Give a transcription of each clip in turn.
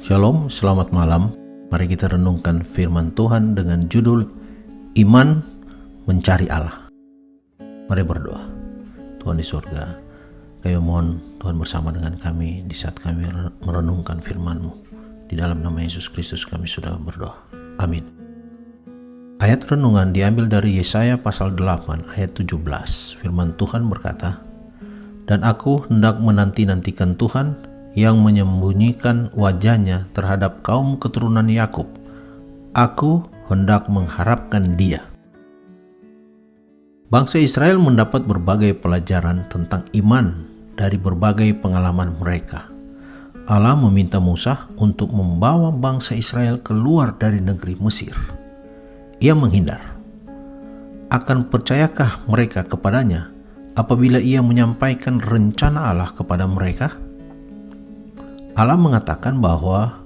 Shalom, selamat malam. Mari kita renungkan firman Tuhan dengan judul Iman Mencari Allah. Mari berdoa. Tuhan di surga, kami mohon Tuhan bersama dengan kami di saat kami merenungkan firman-Mu. Di dalam nama Yesus Kristus kami sudah berdoa. Amin. Ayat renungan diambil dari Yesaya pasal 8 ayat 17. Firman Tuhan berkata, "Dan aku hendak menanti-nantikan Tuhan yang menyembunyikan wajahnya terhadap kaum keturunan Yakub. Aku hendak mengharapkan Dia." Bangsa Israel mendapat berbagai pelajaran tentang iman dari berbagai pengalaman mereka. Allah meminta Musa untuk membawa bangsa Israel keluar dari negeri Mesir. Ia menghindar. Akan percayakah mereka kepadanya apabila ia menyampaikan rencana Allah kepada mereka? Allah mengatakan bahwa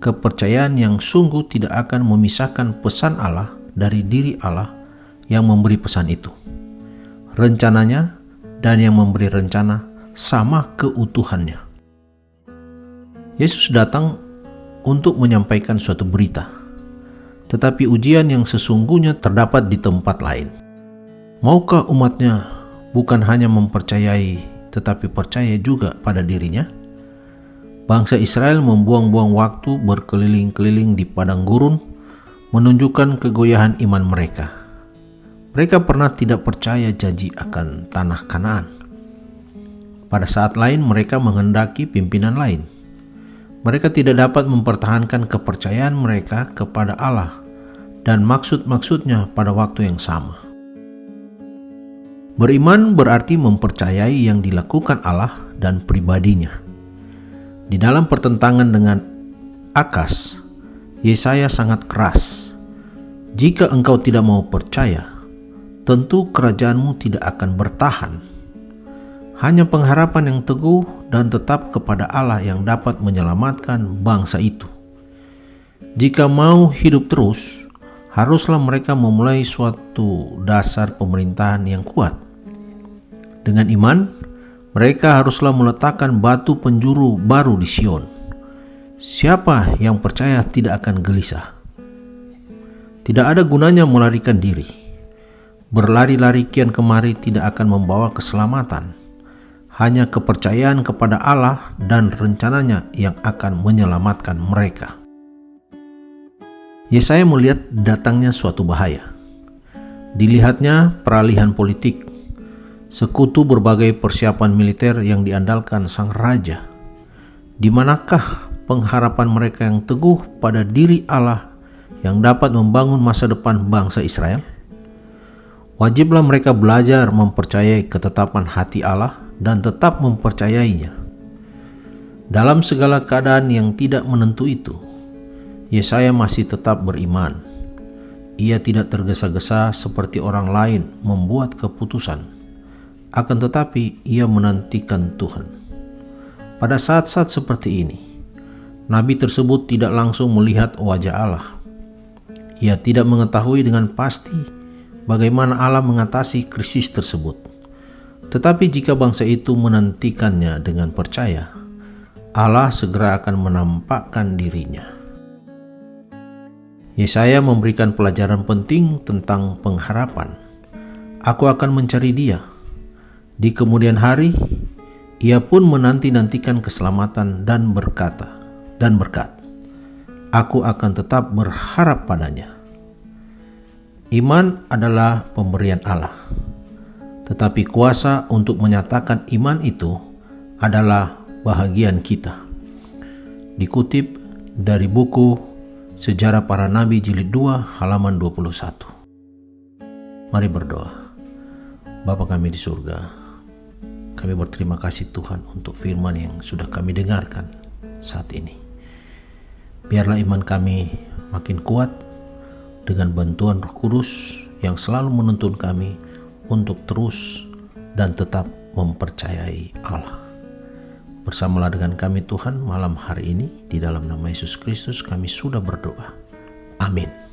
kepercayaan yang sungguh tidak akan memisahkan pesan Allah dari diri Allah yang memberi pesan itu. Rencananya dan yang memberi rencana sama keutuhannya. Yesus datang untuk menyampaikan suatu berita, tetapi ujian yang sesungguhnya terdapat di tempat lain. Maukah umatnya bukan hanya mempercayai, tetapi percaya juga pada dirinya? Bangsa Israel membuang-buang waktu berkeliling-keliling di padang gurun, menunjukkan kegoyahan iman mereka. Mereka pernah tidak percaya janji akan tanah Kanaan. Pada saat lain mereka menghendaki pimpinan lain. Mereka tidak dapat mempertahankan kepercayaan mereka kepada Allah dan maksud-maksudnya pada waktu yang sama. Beriman berarti mempercayai yang dilakukan Allah dan pribadinya. Di dalam pertentangan dengan Akas, Yesaya sangat keras. "Jika engkau tidak mau percaya, tentu kerajaanmu tidak akan bertahan. Hanya pengharapan yang teguh dan tetap kepada Allah yang dapat menyelamatkan bangsa itu. Jika mau hidup terus, haruslah mereka memulai suatu dasar pemerintahan yang kuat. Dengan iman, mereka haruslah meletakkan batu penjuru baru di Sion. Siapa yang percaya tidak akan gelisah. Tidak ada gunanya melarikan diri. Berlari-lari kian kemari tidak akan membawa keselamatan. Hanya kepercayaan kepada Allah dan rencananya yang akan menyelamatkan mereka." Yesaya melihat datangnya suatu bahaya. Dilihatnya peralihan politik, sekutu berbagai persiapan militer yang diandalkan sang raja. Di manakah pengharapan mereka yang teguh pada diri Allah yang dapat membangun masa depan bangsa Israel? Wajiblah mereka belajar mempercayai ketetapan hati Allah dan tetap mempercayainya. Dalam segala keadaan yang tidak menentu itu, Yesaya masih tetap beriman. Ia tidak tergesa-gesa seperti orang lain membuat keputusan. Akan tetapi ia menantikan Tuhan. Pada saat-saat seperti ini, nabi tersebut tidak langsung melihat wajah Allah. Ia tidak mengetahui dengan pasti bagaimana Allah mengatasi krisis tersebut. Tetapi jika bangsa itu menantikannya dengan percaya, Allah segera akan menampakkan dirinya. Yesaya memberikan pelajaran penting tentang pengharapan. Aku akan mencari Dia. Di kemudian hari, ia pun menanti-nantikan keselamatan dan berkat. Aku akan tetap berharap padanya. Iman adalah pemberian Allah, tetapi kuasa untuk menyatakan iman itu adalah bahagian kita. Dikutip dari buku Sejarah Para Nabi Jilid 2 halaman 21. Mari berdoa. Bapa kami di surga, kami berterima kasih Tuhan untuk firman yang sudah kami dengarkan saat ini. Biarlah iman kami makin kuat dengan bantuan Roh Kudus yang selalu menuntun kami untuk terus dan tetap mempercayai Allah. Bersamalah dengan kami Tuhan malam hari ini. Di dalam nama Yesus Kristus kami sudah berdoa. Amin.